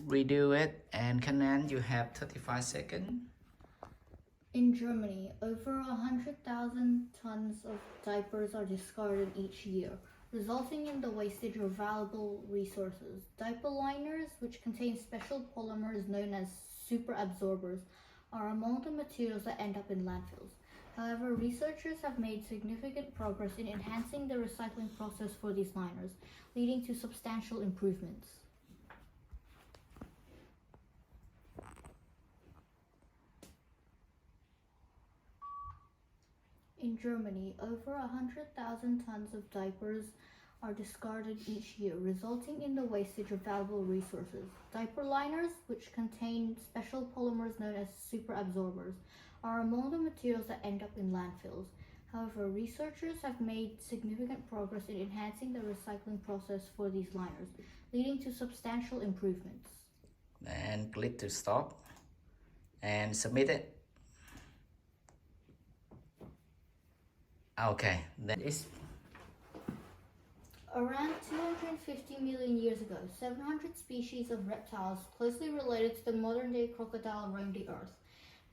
redo it. And Kanan, you have 35 seconds. In Germany, over 100,000 tons of diapers are discarded each year, resulting in the wastage of valuable resources. Diaper liners, which contain special polymers known as superabsorbers, are among the materials that end up in landfills. However, researchers have made significant progress in enhancing the recycling process for these liners, leading to substantial improvements. In Germany, over 100,000 tons of diapers are discarded each year, resulting in the wastage of valuable resources. Diaper liners, which contain special polymers known as superabsorbers, are among the materials that end up in landfills. However, researchers have made significant progress in enhancing the recycling process for these liners, leading to substantial improvements. And click to stop and submit it. Okay, then it's around 250 million years ago, 700 species of reptiles closely related to the modern-day crocodile roamed the Earth.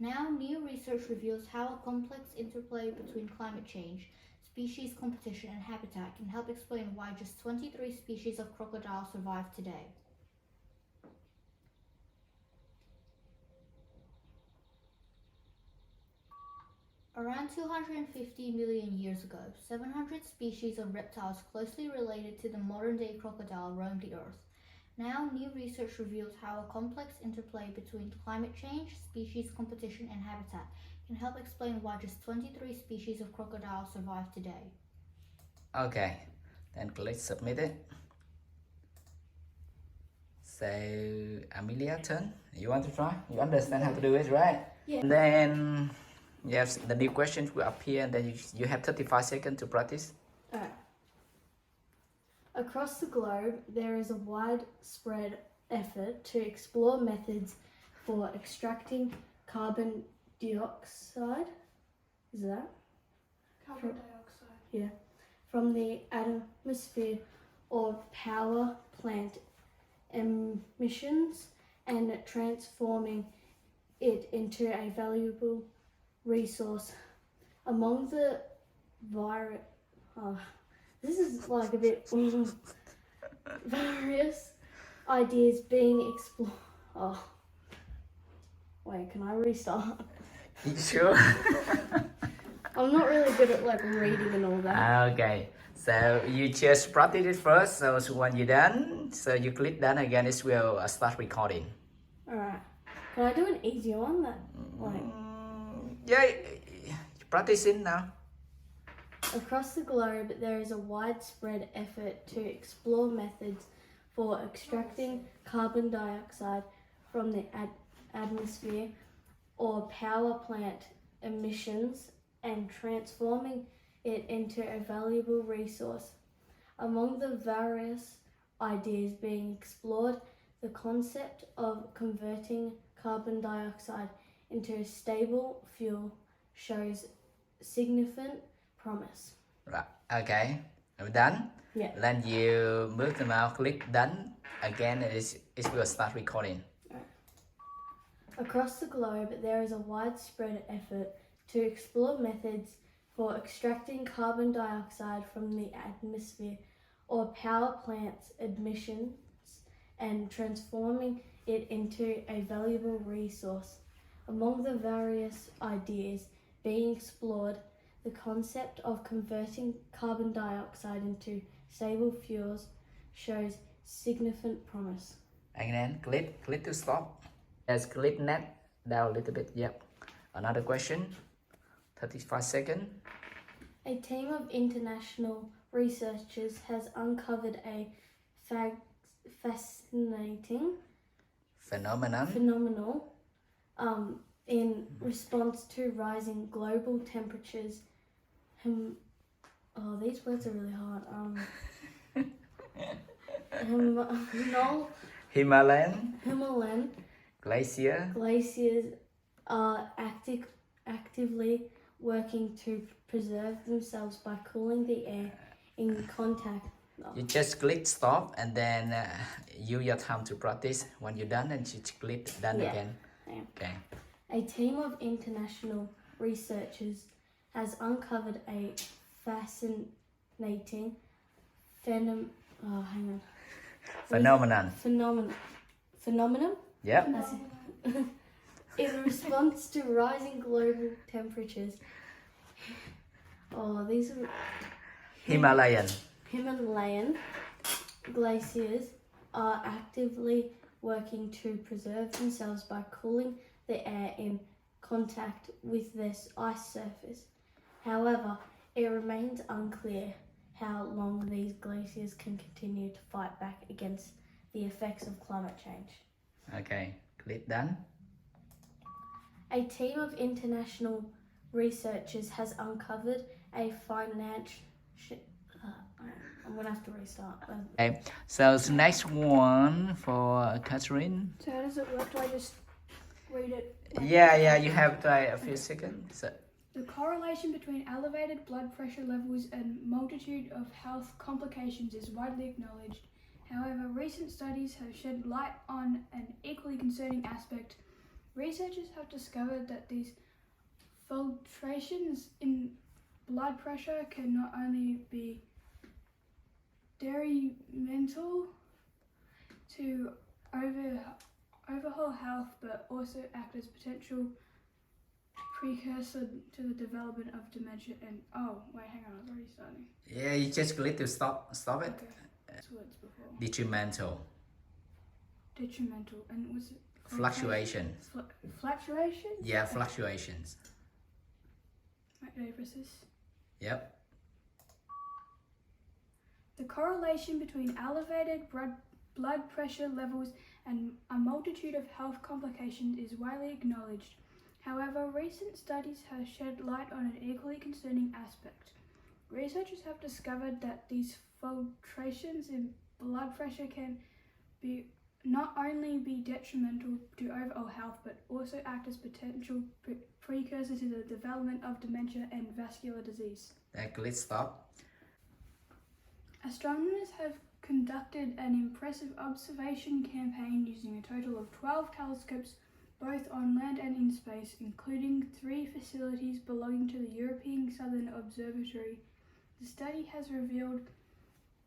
Now, new research reveals how a complex interplay between climate change, species competition, and habitat can help explain why just 23 species of crocodile survive today. Around 250 million years ago, 700 species of reptiles closely related to the modern-day crocodile roamed the Earth. Now, new research reveals how a complex interplay between climate change, species competition, and habitat can help explain why just 23 species of crocodile survive today. okay, then click submit it. So, Amelia, turn. You want to try? You understand how to do it, right? Yeah. And then, yes, the new questions will appear, and then you have 35 seconds to practice. Alright. Across the globe, there is a widespread effort to explore methods for extracting carbon dioxide. Is that? Carbon dioxide. Yeah. From the atmosphere or power plant emissions and transforming it into a valuable resource. Among the this is like a bit various ideas being explored. Oh, wait, can I restart? You sure? I'm not really good at like reading and all that. Okay, so you just practice it first. So when you're done, so you click done again, it will start recording. Alright. Can I do an easier one that like Yeah, practice it now. across the globe there is a widespread effort to explore methods for extracting carbon dioxide from the atmosphere or power plant emissions and transforming it into a valuable resource. Among the various ideas being explored, the concept of converting carbon dioxide into a stable fuel shows significant promise. Right. Okay. Are we done? Yeah. Then you move the mouse, click done again, and it will start recording. Across the globe, there is a widespread effort to explore methods for extracting carbon dioxide from the atmosphere or power plants emissions and transforming it into a valuable resource. Among the various ideas being explored, the concept of converting carbon dioxide into stable fuels shows significant promise. And then click to stop. Let's click net down a little bit. Yep. Another question. 35 seconds. A team of international researchers has uncovered a fascinating phenomenal in response to rising global temperatures. These words are really hard. Himalayan glaciers are actively working to preserve themselves by cooling the air in contact You just click stop and then use your time to practice. When you're done, then you click done Yeah. again. Yeah. Okay. A team of international researchers has uncovered a fascinating Phenomenon. phenomenon Yep. in response to rising global temperatures. Oh, these are Himalayan glaciers are actively working to preserve themselves by cooling the air in contact with this ice surface. However, it remains unclear how long these glaciers can continue to fight back against the effects of climate change. Okay. Click done. A team of international researchers has uncovered a I'm gonna have to restart. Okay. So the next one for Catherine. So how does it work? Do I just read it? Yeah. You have a few seconds. So, The correlation between elevated blood pressure levels and multitude of health complications is widely acknowledged. However, recent studies have shed light on an equally concerning aspect. Researchers have discovered that these fluctuations in blood pressure can not only be detrimental to overall health, but also act as potential precursor to the development of dementia and I was already starting. yeah, you just click to stop it. Okay. That's what it's before. Detrimental. Detrimental and what's it? Fluctuation. Fluctuation? Yeah, fluctuations. Yep. The correlation between elevated blood pressure levels and a multitude of health complications is widely acknowledged. However, recent studies have shed light on an equally concerning aspect. Researchers have discovered that these fluctuations in blood pressure can be not only be detrimental to overall health, but also act as potential precursor to the development of dementia and vascular disease. Then click stop. Astronomers have conducted an impressive observation campaign using a total of 12 telescopes, both on land and in space, including 3 facilities belonging to the European Southern Observatory. The study has revealed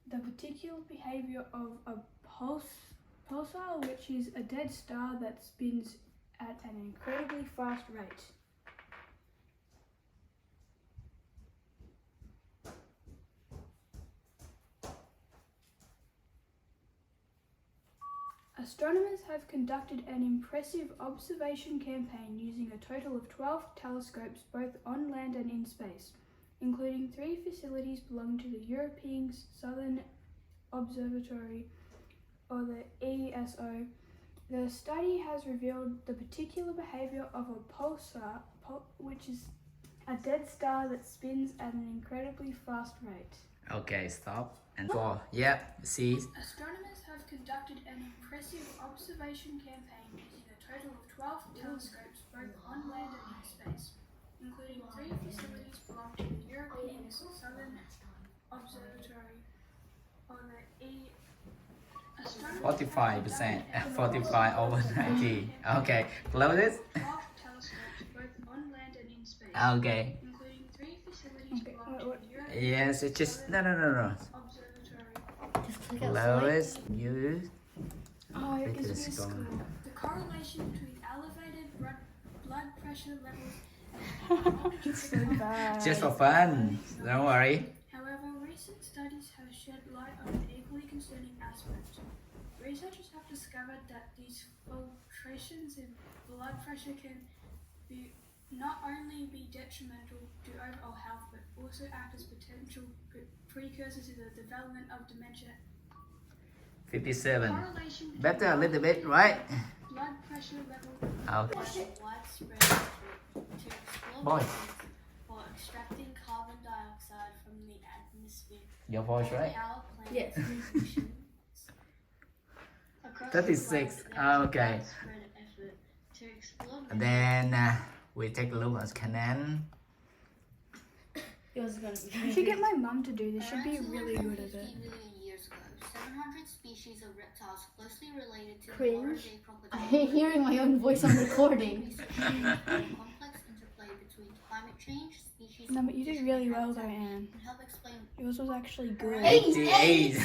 the particular behavior of a pulsar, which is a dead star that spins at an incredibly fast rate. Astronomers have conducted an impressive observation campaign using a total of 12 telescopes, both on land and in space, including 3 facilities belonging to the European Southern Observatory, or the ESO. The study has revealed the particular behavior of a pulsar, which is a dead star that spins at an incredibly fast rate. Okay, stop. And 4. Yeah, see. Astronomers have conducted an impressive observation campaign using a total of 12 telescopes, both on land and in space, including 3 facilities belonging to the European Southern Observatory, or the E. 45%. 45 over 90. Okay, close it. 12 telescopes, both on land and in space, Okay. including 3 facilities belonging to the European Yes, it just no. Observatory. Just click Close. You. Oh, Click it's this in one. school. The correlation between elevated blood pressure levels and Just for fun. Don't worry. However, recent studies have shed light on an equally concerning aspect. Researchers have discovered that these fluctuations in blood pressure can be not only be detrimental to overall health, but also act as potential precursor to the development of dementia. 57. Correlation between Better a little bit, right? blood pressure levels Okay. widespread effort to explore Boy. methods for extracting carbon dioxide from the atmosphere. Your voice, right? Power plant emissions. Across 36. the globe, there is Okay. widespread effort to explore And then we take a look at Canan. Yours is gonna be I should get my mum to do this. She'd be really good at it. 150 million 100 species of reptiles closely related to the Cringe. modern-day crocodile. I hate hearing my own voice on recording. Researchers explore the complex interplay between climate change, species, No, but you did really well though, Anne. and help explain Yours was actually good. 88.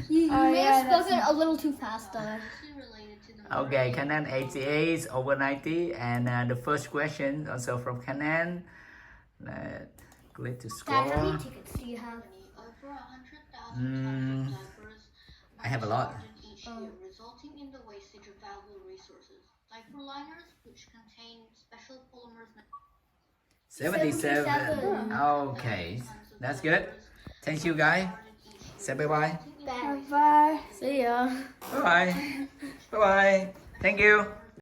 You Oh, may yeah, have that's spoken a little too fast though. closely related to the Okay, Canan 88 over 90, and the first question also from Canan. Let's click to Dad, how score. many tickets do you have? over 100,000 tons of diapers I have a lot. discarded each year, resulting in the wastage of valuable resources. Diaper liners, which contain special polymers 77. 77. Okay, that's good. Thank you, guys. Say bye bye. Bye. Bye. See ya. Bye bye. Bye bye. Thank you.